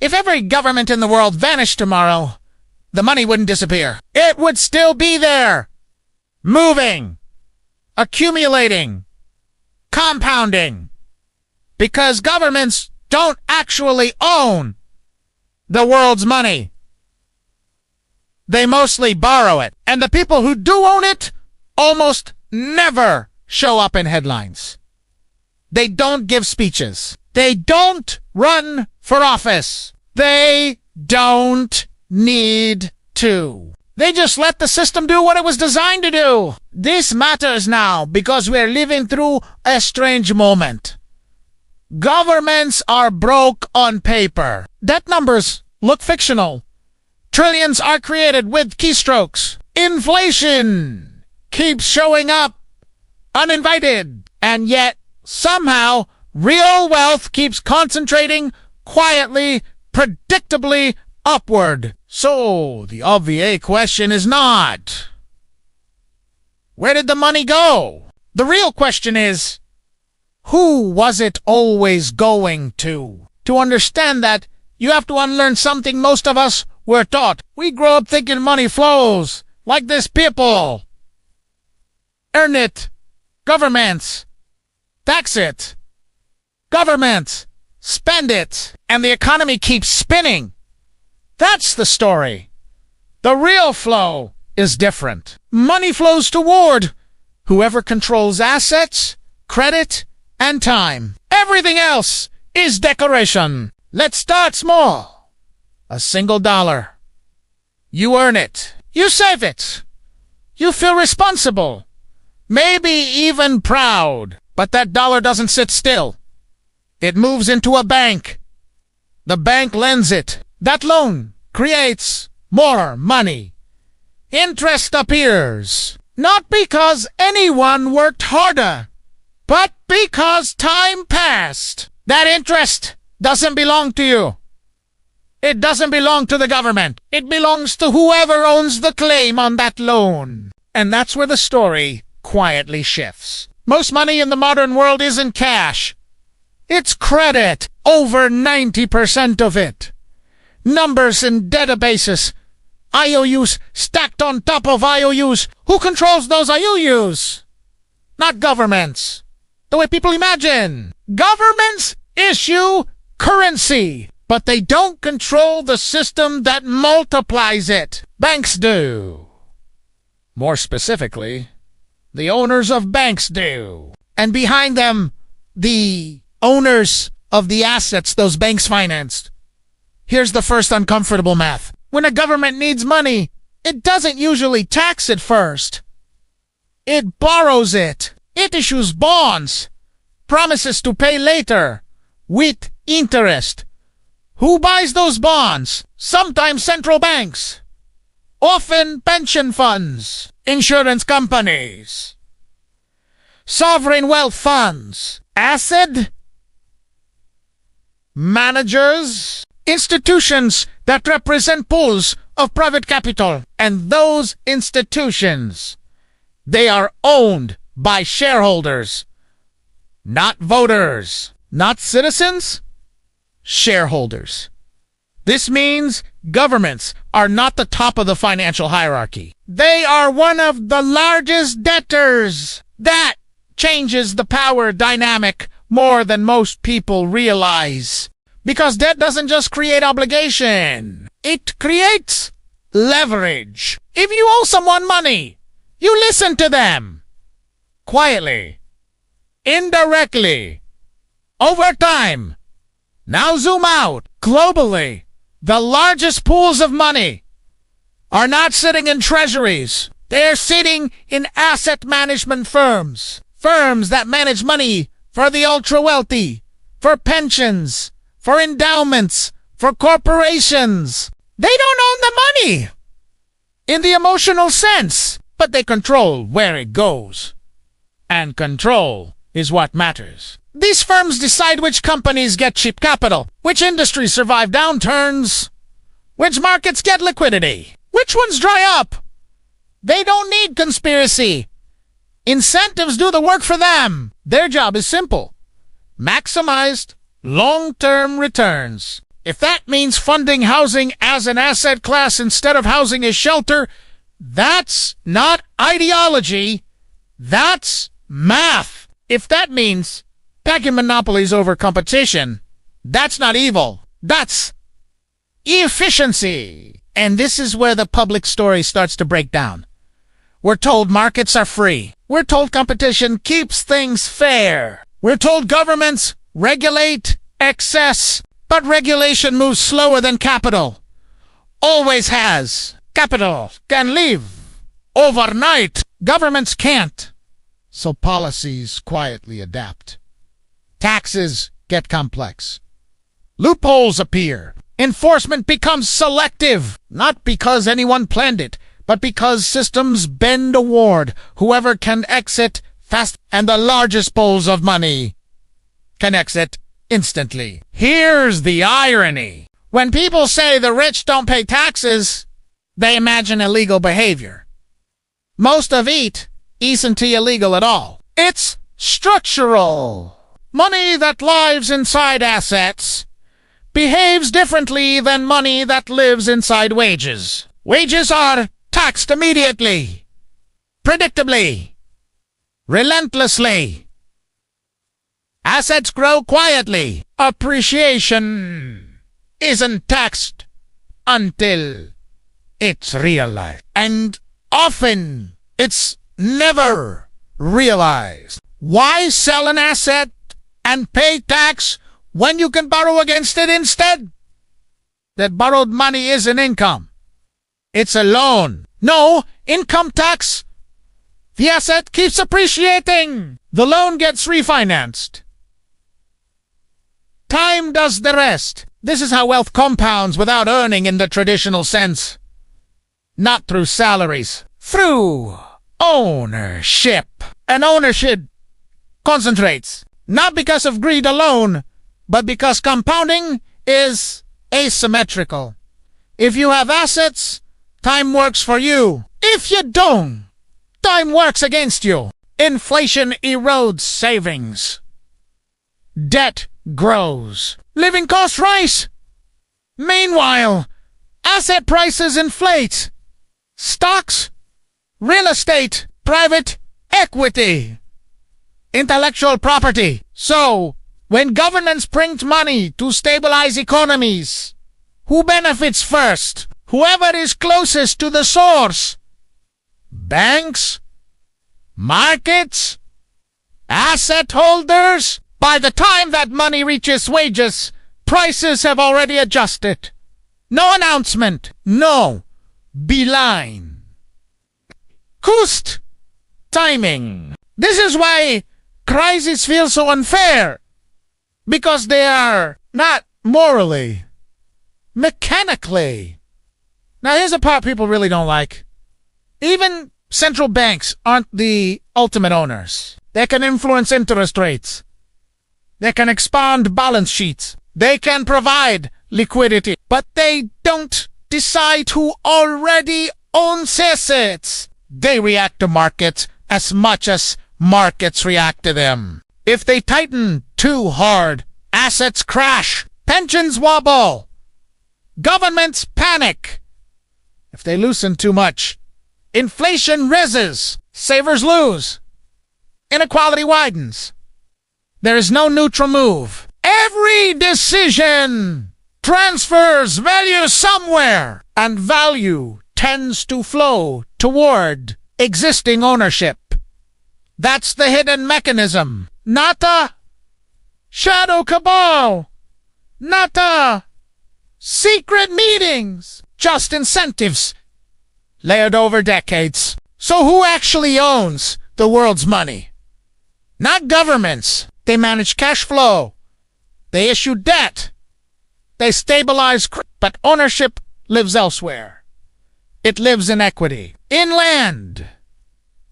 If every government in the world vanished tomorrow, the money wouldn't disappear. It would still be there, moving, accumulating, compounding, because governments don't actually own the world's money. They mostly borrow it, and the people who do own it almost never show up in headlines. They don't give speeches. They don't run for office. They don't need to. They just let the system do what it was designed to do. This matters now because we're living through a strange moment. Governments are broke on paper. Debt numbers look fictional. Trillions are created with keystrokes. Inflation keeps showing up uninvited. And yet, somehow, real wealth keeps concentrating quietly, predictably upward. So, the obvious question is not, where did the money go? The real question is, who was it always going to? To understand that, you have to unlearn something most of us were taught. We grow up thinking money flows like this people. Earn it. Governments. Tax it. Governments. Spend it. And the economy keeps spinning. That's the story. The real flow is different. Money flows toward whoever controls assets, credit, and time. Everything else is decoration. Let's start small. A single dollar. You earn it. You save it. You feel responsible. Maybe even proud. But that dollar doesn't sit still. It moves into a bank. The bank lends it. That loan creates more money. Interest appears. Not because anyone worked harder, but because time passed. That interest doesn't belong to you. It doesn't belong to the government. It belongs to whoever owns the claim on that loan. And that's where the story quietly shifts. Most money in the modern world isn't cash. It's credit. Over 90% of it. Numbers in databases. IOUs stacked on top of IOUs. Who controls those IOUs? Not governments. The way people imagine. Governments issue currency, but they don't control the system that multiplies it. Banks do. More specifically, the owners of banks do. And behind them, the owners of the assets those banks financed. Here's the first uncomfortable math. When a government needs money, it doesn't usually tax it first. It borrows it. It issues bonds, promises to pay later, with interest. Who buys those bonds? Sometimes central banks. Often pension funds, insurance companies, sovereign wealth funds, asset managers, institutions that represent pools of private capital. And those institutions, they are owned by shareholders, not voters, not citizens, shareholders. This means governments are not the top of the financial hierarchy. They are one of the largest debtors. That changes the power dynamic more than most people realize. Because debt doesn't just create obligation. It creates leverage. If you owe someone money, you listen to them. Quietly. Indirectly. Over time. Now zoom out. Globally, the largest pools of money are not sitting in treasuries. They're sitting in asset management firms. Firms that manage money for the ultra-wealthy, for pensions, for endowments, for corporations. They don't own the money in the emotional sense, but they control where it goes. And control is what matters. These firms decide which companies get cheap capital, which industries survive downturns, which markets get liquidity, which ones dry up. They don't need conspiracy. Incentives do the work for them. Their job is simple. Maximized long-term returns. If that means funding housing as an asset class instead of housing as shelter, that's not ideology. That's math. If that means packing monopolies over competition, that's not evil. That's efficiency. And this is where the public story starts to break down. We're told markets are free. We're told competition keeps things fair. We're told governments regulate excess, but regulation moves slower than capital. Always has. Capital can leave overnight. Governments can't. So policies quietly adapt. Taxes get complex. Loopholes appear. Enforcement becomes selective, not because anyone planned it, but because systems bend toward whoever can exit fast, and the largest pools of money can exit instantly. Here's the irony. When people say the rich don't pay taxes, they imagine illegal behavior. Most of it isn't illegal at all. It's structural. Money that lives inside assets behaves differently than money that lives inside wages. Wages are taxed immediately, predictably, relentlessly. Assets grow quietly. Appreciation isn't taxed until it's realized. And often it's never realized. Why sell an asset and pay tax when you can borrow against it instead? That borrowed money isn't income. It's a loan. No, income tax. The asset keeps appreciating. The loan gets refinanced. Time does the rest. This is how wealth compounds without earning in the traditional sense. Not through salaries. Through ownership. And ownership concentrates. Not because of greed alone, but because compounding is asymmetrical. If you have assets, time works for you. If you don't, time works against you. Inflation erodes savings. Debt grows. Living costs rise. Meanwhile, asset prices inflate. Stocks, real estate, private equity, intellectual property. So, when governments print money to stabilize economies, who benefits first? Whoever is closest to the source. Banks? Markets? Asset holders? By the time that money reaches wages, prices have already adjusted. No announcement. No beeline. Cost. Timing. This is why crises feel so unfair. Because they are not morally, mechanically. Now here's the part people really don't like. Even central banks aren't the ultimate owners. They can influence interest rates. They can expand balance sheets. They can provide liquidity. But they don't decide who already owns assets. They react to markets as much as markets react to them. If they tighten too hard, assets crash. Pensions wobble. Governments panic. If they loosen too much, inflation rises. Savers lose. Inequality widens. There is no neutral move. Every decision transfers value somewhere, and value tends to flow toward existing ownership. That's the hidden mechanism. Not a shadow cabal. Not a secret meetings. Just incentives layered over decades. So who actually owns the world's money? Not governments. They manage cash flow. They issue debt. They stabilize, but ownership lives elsewhere. It lives in equity, in land,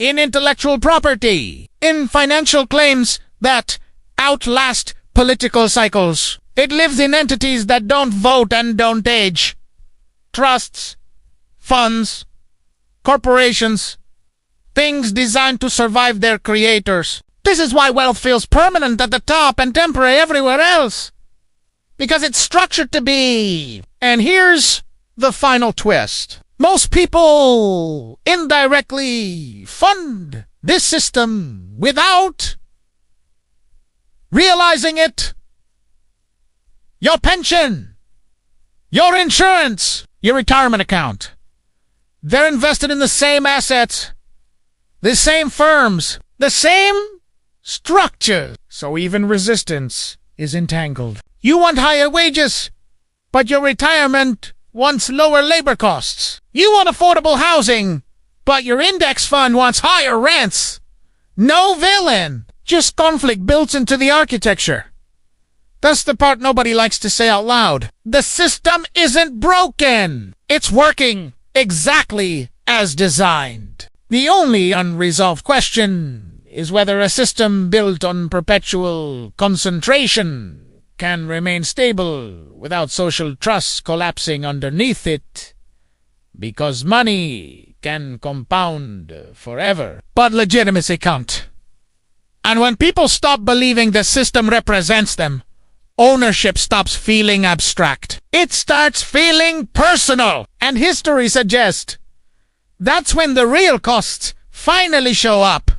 in intellectual property, in financial claims that outlast political cycles. It lives in entities that don't vote and don't age. Trusts, funds, corporations, things designed to survive their creators. This is why wealth feels permanent at the top and temporary everywhere else. because it's structured to be. And here's the final twist. Most people indirectly fund this system without realizing it. Your pension, your insurance, your retirement account. They're invested in the same assets, the same firms, the same structure. So even resistance is entangled. You want higher wages, but your retirement wants lower labor costs. You want affordable housing, but your index fund wants higher rents. No villain, just conflict built into the architecture. That's the part nobody likes to say out loud. The system isn't broken. It's working exactly as designed. The only unresolved question is whether a system built on perpetual concentration can remain stable without social trust collapsing underneath it, because money can compound forever, but legitimacy can't. And when people stop believing the system represents them, ownership stops feeling abstract. It starts feeling personal. And history suggests that's when the real costs finally show up.